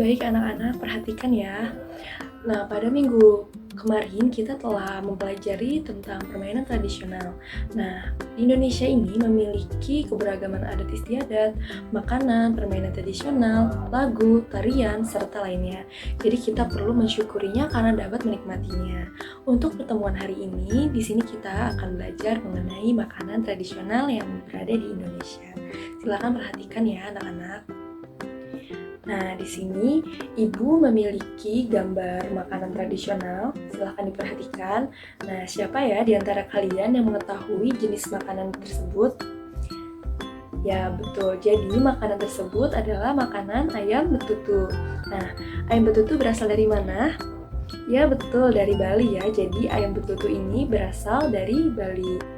baik anak-anak, perhatikan ya. Nah, pada minggu kemarin kita telah mempelajari tentang permainan tradisional. Nah, di Indonesia ini memiliki keberagaman adat istiadat, makanan, permainan tradisional, lagu, tarian, serta lainnya. Jadi kita perlu mensyukurinya karena dapat menikmatinya. Untuk pertemuan hari ini, di sini kita akan belajar mengenai makanan tradisional yang berada di Indonesia. Silakan perhatikan ya anak-anak. Nah, di sini Ibu memiliki gambar makanan tradisional. Silahkan diperhatikan. Nah, siapa ya di antara kalian yang mengetahui jenis makanan tersebut? Ya, betul. Jadi, makanan tersebut adalah makanan ayam betutu. Nah, ayam betutu berasal dari mana? Ya, betul, dari Bali ya. Jadi, ayam betutu ini berasal dari Bali.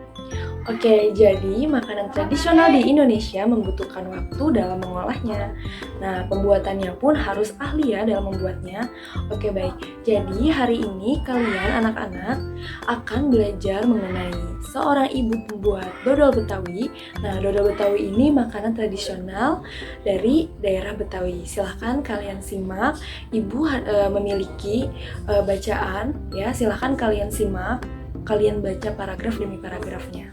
Oke, jadi makanan tradisional di Indonesia membutuhkan waktu dalam mengolahnya. Nah, pembuatannya pun harus ahli ya dalam membuatnya. Oke, baik. Jadi hari ini kalian anak-anak akan belajar mengenai seorang ibu pembuat dodol Betawi. Nah, dodol Betawi ini makanan tradisional dari daerah Betawi. Silahkan kalian simak. Ibu memiliki bacaan ya. Silahkan kalian simak. Kalian baca paragraf demi paragrafnya.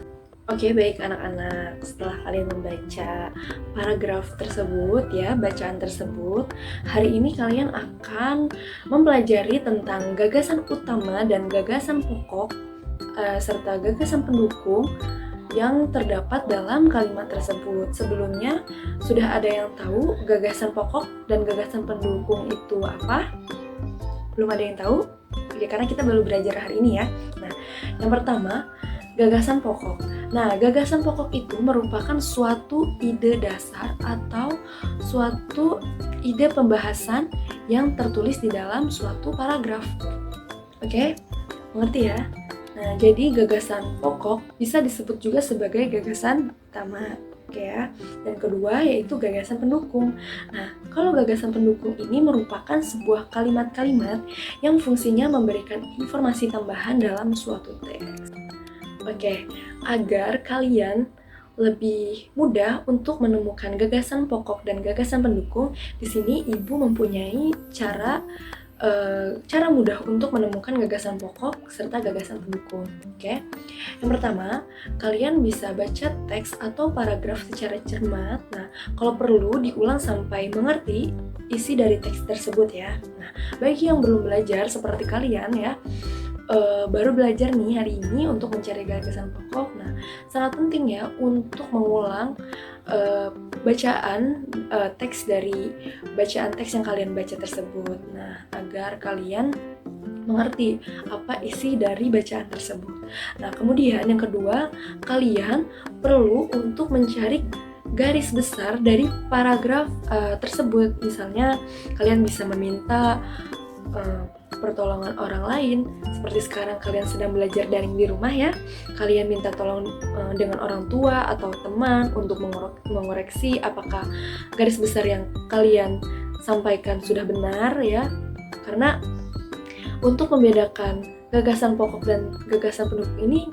Oke, baik anak-anak, setelah kalian membaca paragraf tersebut ya, bacaan tersebut, hari ini kalian akan mempelajari tentang gagasan utama dan gagasan pokok serta gagasan pendukung yang terdapat dalam kalimat tersebut. Sebelumnya, sudah ada yang tahu gagasan pokok dan gagasan pendukung itu apa? Belum ada yang tahu? Ya, karena kita baru belajar hari ini ya. Nah, yang pertama, gagasan pokok. Nah, gagasan pokok itu merupakan suatu ide dasar atau suatu ide pembahasan yang tertulis di dalam suatu paragraf. Oke? Mengerti ya? Nah, jadi gagasan pokok bisa disebut juga sebagai gagasan utama. Oke ya. Dan kedua yaitu gagasan pendukung. Nah, kalau gagasan pendukung ini merupakan sebuah kalimat-kalimat yang fungsinya memberikan informasi tambahan dalam suatu teks. Oke, agar kalian lebih mudah untuk menemukan gagasan pokok dan gagasan pendukung, di sini Ibu mempunyai cara mudah untuk menemukan gagasan pokok serta gagasan pendukung. Oke. Yang pertama, kalian bisa baca teks atau paragraf secara cermat. Nah, kalau perlu diulang sampai mengerti isi dari teks tersebut ya. Nah, bagi yang belum belajar seperti kalian ya, baru belajar nih hari ini untuk mencari gagasan pokok. Nah, sangat penting ya untuk mengulang bacaan teks dari bacaan teks yang kalian baca tersebut. Nah, agar kalian mengerti apa isi dari bacaan tersebut. Nah, kemudian yang kedua, kalian perlu untuk mencari garis besar dari paragraf tersebut. Misalnya, kalian bisa meminta pertolongan orang lain, seperti sekarang kalian sedang belajar daring di rumah ya, kalian minta tolong dengan orang tua atau teman untuk mengoreksi apakah garis besar yang kalian sampaikan sudah benar ya, karena untuk membedakan gagasan pokok dan gagasan pendukung ini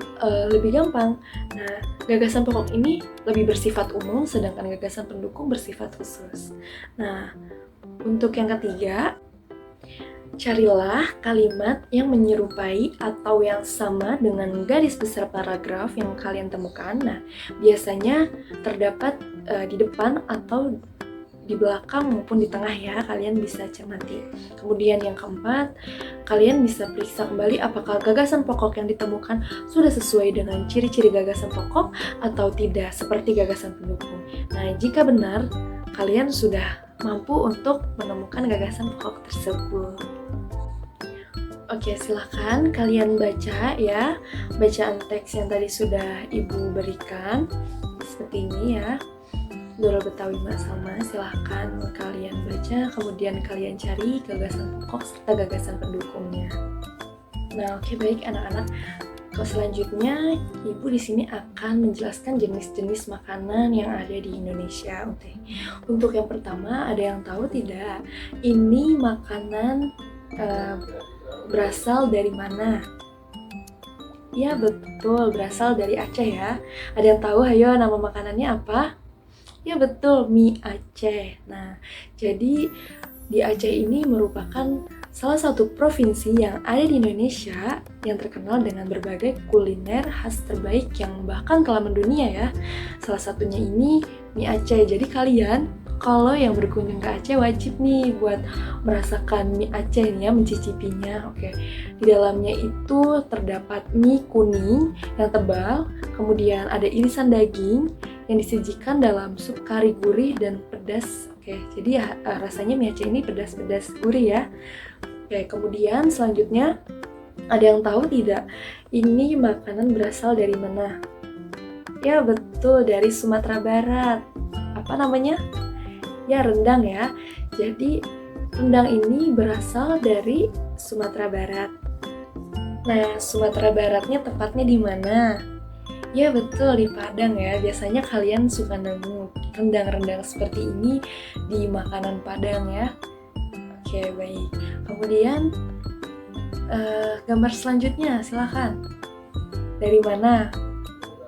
lebih gampang. Nah, gagasan pokok ini lebih bersifat umum, sedangkan gagasan pendukung bersifat khusus. Nah, untuk yang ketiga, carilah kalimat yang menyerupai atau yang sama dengan garis besar paragraf yang kalian temukan. Nah, biasanya terdapat di depan atau di belakang maupun di tengah ya, kalian bisa cermati. Kemudian yang keempat, kalian bisa periksa kembali apakah gagasan pokok yang ditemukan sudah sesuai dengan ciri-ciri gagasan pokok atau tidak, seperti gagasan pendukung. Nah, jika benar, kalian sudah mampu untuk menemukan gagasan pokok tersebut. Oke, silakan kalian baca ya bacaan teks yang tadi sudah Ibu berikan. Seperti ini ya. Dodol Betawi Mak Salma, silahkan kalian baca, kemudian kalian cari gagasan pokok serta gagasan pendukungnya. Nah, oke, baik anak-anak. Selanjutnya, Ibu di sini akan menjelaskan jenis-jenis makanan yang ada di Indonesia. Untuk yang pertama, ada yang tahu tidak? Ini makanan berasal dari mana? Ya, betul, berasal dari Aceh ya. Ada yang tahu? Ayo, nama makanannya apa? Ya, betul, mie Aceh. Nah, jadi di Aceh ini merupakan salah satu provinsi yang ada di Indonesia yang terkenal dengan berbagai kuliner khas terbaik yang bahkan telah mendunia ya. Salah satunya ini mie Aceh. Jadi kalian kalau yang berkunjung ke Aceh wajib nih buat merasakan mie Aceh nih ya, mencicipinya. Oke. Di dalamnya itu terdapat mie kuning yang tebal, kemudian ada irisan daging yang disajikan dalam sup kari gurih dan pedas. Oke, jadi ya rasanya mie Aceh ini pedas-pedas gurih ya. Oke, kemudian selanjutnya ada yang tahu tidak ini makanan berasal dari mana? Ya betul, dari Sumatera Barat. Apa namanya? Ya rendang ya. Jadi rendang ini berasal dari Sumatera Barat. Nah, Sumatera Baratnya tepatnya di mana? Ya betul, di Padang ya. Biasanya kalian suka nemu rendang-rendang seperti ini di makanan Padang ya. Oke, baik. Kemudian gambar selanjutnya, silakan. Dari mana?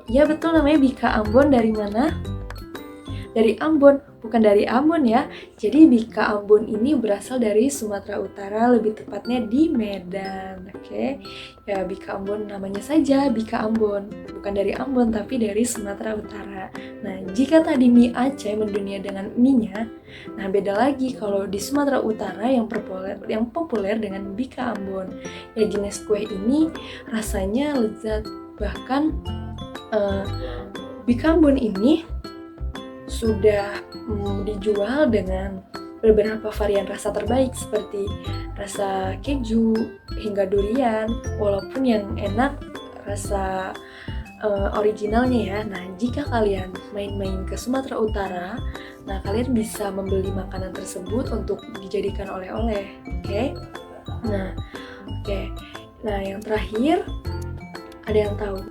Ya betul, namanya Bika Ambon. Dari mana? Dari Ambon, bukan dari Ambon ya. Jadi Bika Ambon ini berasal dari Sumatera Utara, lebih tepatnya di Medan. Oke, ya Bika Ambon namanya saja Bika Ambon, bukan dari Ambon tapi dari Sumatera Utara. Nah, jika tadi mie Aceh mendunia dengan mie-nya, nah beda lagi kalau di Sumatera Utara yang populer dengan Bika Ambon. Ya jenis kue ini rasanya lezat, bahkan Bika Ambon ini sudah dijual dengan beberapa varian rasa terbaik seperti rasa keju hingga durian, walaupun yang enak rasa originalnya ya. Nah, jika kalian main-main ke Sumatera Utara, nah kalian bisa membeli makanan tersebut untuk dijadikan oleh-oleh. Oke? Nah, yang terakhir ada yang tahu?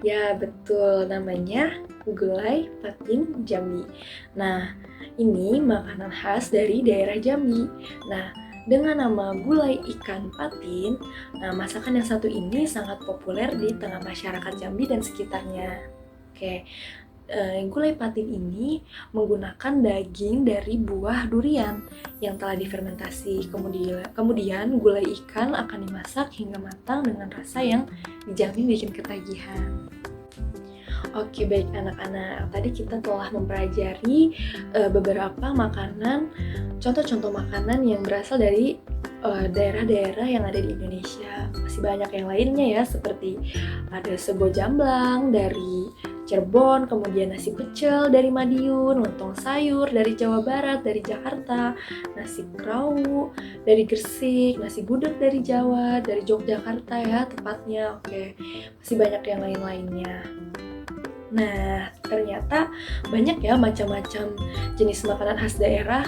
Ya, betul, namanya gulai patin Jambi. Nah, ini makanan khas dari daerah Jambi. Nah, dengan nama gulai ikan patin, nah masakan yang satu ini sangat populer di tengah masyarakat Jambi dan sekitarnya. Oke, gulai patin ini menggunakan daging dari buah durian yang telah difermentasi. Kemudian gulai ikan akan dimasak hingga matang dengan rasa yang dijamin bikin ketagihan. Oke, baik anak-anak, tadi kita telah mempelajari beberapa makanan, contoh-contoh makanan yang berasal dari daerah-daerah yang ada di Indonesia. Masih banyak yang lainnya ya, seperti ada sego jamblang dari Cirebon, kemudian nasi pecel dari Madiun, lontong sayur dari Jawa Barat, dari Jakarta, nasi krawu dari Gresik, nasi gudeg dari Jawa, dari Yogyakarta ya tepatnya. Oke, masih banyak yang lain-lainnya. Nah, ternyata banyak ya macam-macam jenis makanan khas daerah.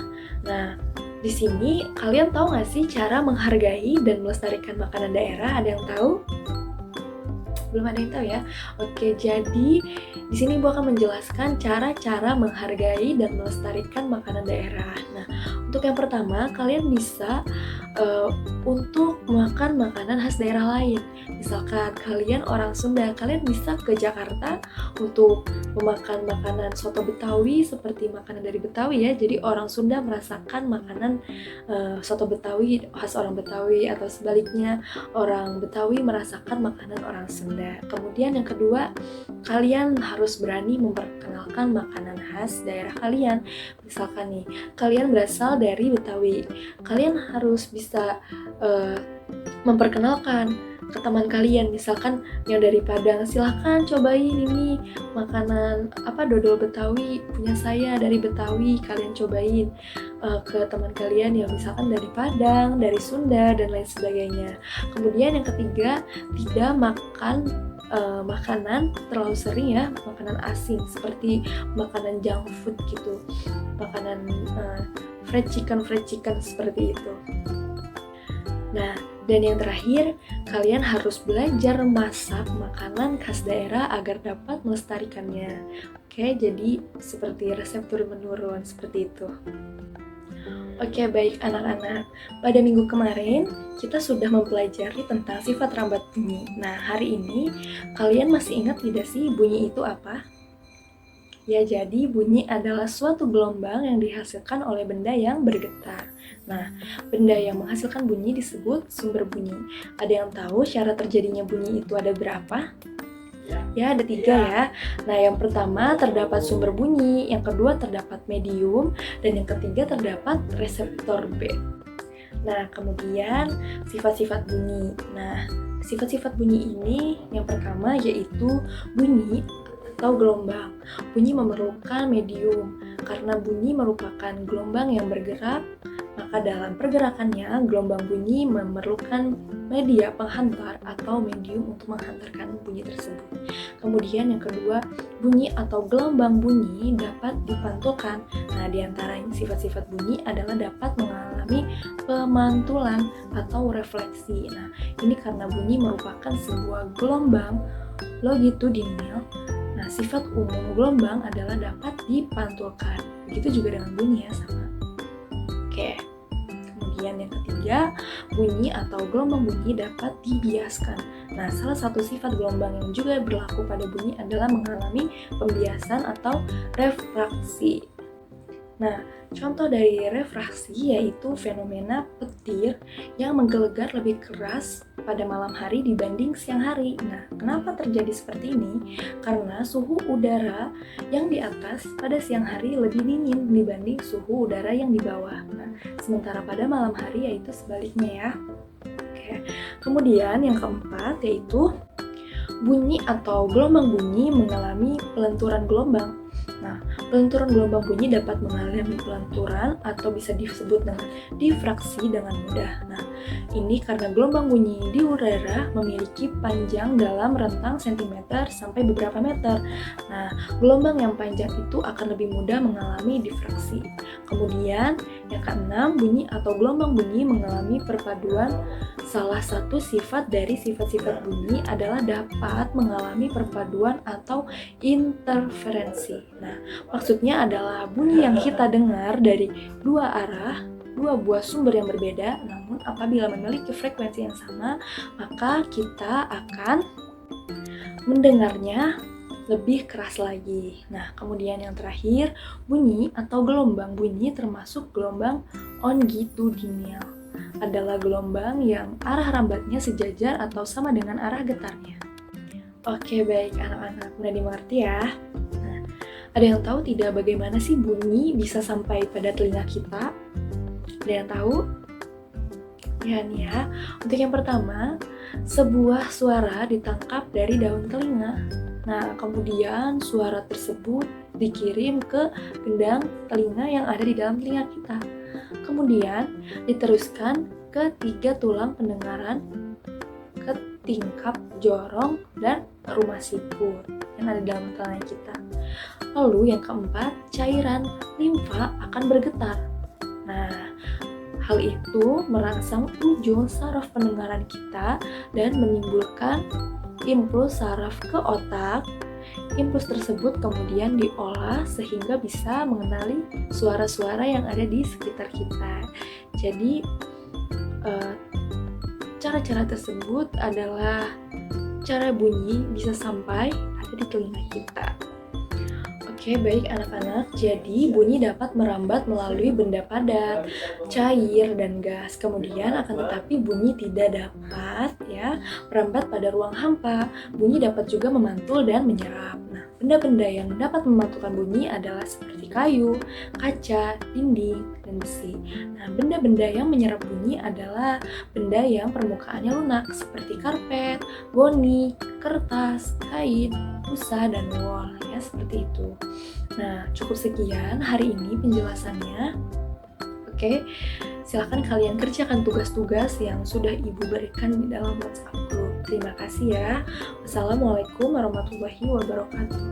Nah, di sini kalian tahu nggak sih cara menghargai dan melestarikan makanan daerah? Ada yang tahu? Belum ada yang tahu ya? Oke, jadi di sini Ibu akan menjelaskan cara-cara menghargai dan melestarikan makanan daerah. Nah, untuk yang pertama, kalian bisa untuk makan makanan khas daerah lain. Misalkan kalian orang Sunda, kalian bisa ke Jakarta untuk memakan makanan soto Betawi seperti makanan dari Betawi ya. Jadi orang Sunda merasakan makanan soto Betawi khas orang Betawi, atau sebaliknya orang Betawi merasakan makanan orang Sunda. Kemudian yang kedua, kalian harus berani memperkenalkan makanan khas daerah kalian. Misalkan nih, kalian berasal dari Betawi, kalian harus bisa memperkenalkan ke teman kalian, misalkan yang dari Padang, silahkan cobain ini makanan dodol Betawi punya saya dari Betawi, kalian cobain ke teman kalian yang misalkan dari Padang, dari Sunda dan lain sebagainya. Kemudian yang ketiga, tidak makan makanan terlalu sering ya, makanan asing seperti makanan junk food gitu, makanan fried chicken seperti itu. Nah, dan yang terakhir, kalian harus belajar masak makanan khas daerah agar dapat melestarikannya. Oke, jadi seperti resep turun-menurun seperti itu. Oke, baik anak-anak. Pada minggu kemarin, kita sudah mempelajari tentang sifat rambat bunyi. Nah, hari ini, kalian masih ingat tidak sih bunyi itu apa? Ya, jadi bunyi adalah suatu gelombang yang dihasilkan oleh benda yang bergetar. Nah, benda yang menghasilkan bunyi disebut sumber bunyi. Ada yang tahu syarat terjadinya bunyi itu ada berapa? Ya, ada 3 ya. Nah, yang pertama terdapat sumber bunyi, yang kedua terdapat medium, dan yang ketiga terdapat reseptor B. Nah, kemudian sifat-sifat bunyi. Nah, sifat-sifat bunyi ini yang pertama yaitu bunyi atau gelombang. Bunyi memerlukan medium. Karena bunyi merupakan gelombang yang bergerak, maka dalam pergerakannya gelombang bunyi memerlukan media penghantar atau medium untuk menghantarkan bunyi tersebut. Kemudian yang kedua, bunyi atau gelombang bunyi dapat dipantulkan. Nah, di antara sifat-sifat bunyi adalah dapat mengalami pemantulan atau refleksi. Nah, ini karena bunyi merupakan sebuah gelombang longitudinal. Nah, sifat umum gelombang adalah dapat dipantulkan. Begitu juga dengan bunyi ya, sama. Oke. Kemudian yang ketiga, bunyi atau gelombang bunyi dapat dibiaskan. Nah, salah satu sifat gelombang yang juga berlaku pada bunyi adalah mengalami pembiasan atau refraksi. Nah, contoh dari refraksi yaitu fenomena petir yang menggelegar lebih keras pada malam hari dibanding siang hari. Nah, kenapa terjadi seperti ini? Karena suhu udara yang di atas pada siang hari lebih dingin dibanding suhu udara yang di bawah. Nah, sementara pada malam hari yaitu sebaliknya ya. Oke. Kemudian yang keempat yaitu bunyi atau gelombang bunyi mengalami pelenturan gelombang. Nah, pelenturan gelombang bunyi dapat mengalami pelenturan atau bisa disebut dengan difraksi dengan mudah. Nah, ini karena gelombang bunyi di udara memiliki panjang dalam rentang sentimeter sampai beberapa meter. Nah, gelombang yang panjang itu akan lebih mudah mengalami difraksi. Kemudian, yang keenam, bunyi atau gelombang bunyi mengalami perpaduan. Salah satu sifat dari sifat-sifat bunyi adalah dapat mengalami perpaduan atau interferensi. Nah, maksudnya adalah bunyi yang kita dengar dari dua arah, dua buah sumber yang berbeda, namun apabila memiliki frekuensi yang sama, maka kita akan mendengarnya lebih keras lagi. Nah, kemudian yang terakhir, bunyi atau gelombang bunyi termasuk gelombang longitudinal. Adalah gelombang yang arah rambatnya sejajar atau sama dengan arah getarnya. Oke, baik anak-anak, mudah dimengerti ya. Nah, ada yang tahu tidak bagaimana sih bunyi bisa sampai pada telinga kita? Ada yang tahu? Ya nih ya, untuk yang pertama, sebuah suara ditangkap dari daun telinga. Nah, kemudian suara tersebut dikirim ke gendang telinga yang ada di dalam telinga kita. Kemudian diteruskan ke 3 tulang pendengaran, ke tingkap, jorong, dan rumah siput yang ada di dalam telinga kita. Lalu yang keempat, cairan limfa akan bergetar. Nah, hal itu merangsang ujung saraf pendengaran kita dan menimbulkan impuls saraf ke otak. Impuls tersebut kemudian diolah sehingga bisa mengenali suara-suara yang ada di sekitar kita. Jadi, cara-cara tersebut adalah cara bunyi bisa sampai ada di telinga kita. Oke, baik anak-anak. Jadi, bunyi dapat merambat melalui benda padat, cair, dan gas. Kemudian akan tetapi bunyi tidak dapat merambat pada ruang hampa. Bunyi dapat juga memantul dan menyerap. Nah, benda-benda yang dapat memantulkan bunyi adalah seperti kayu, kaca, dinding, dan besi. Nah, benda-benda yang menyerap bunyi adalah benda yang permukaannya lunak seperti karpet, goni, kertas, kain, busa, dan wol ya, seperti itu. Nah, cukup sekian hari ini penjelasannya. Oke, silakan kalian kerjakan tugas-tugas yang sudah Ibu berikan di dalam WhatsApp group. Terima kasih ya. Wassalamualaikum warahmatullahi wabarakatuh.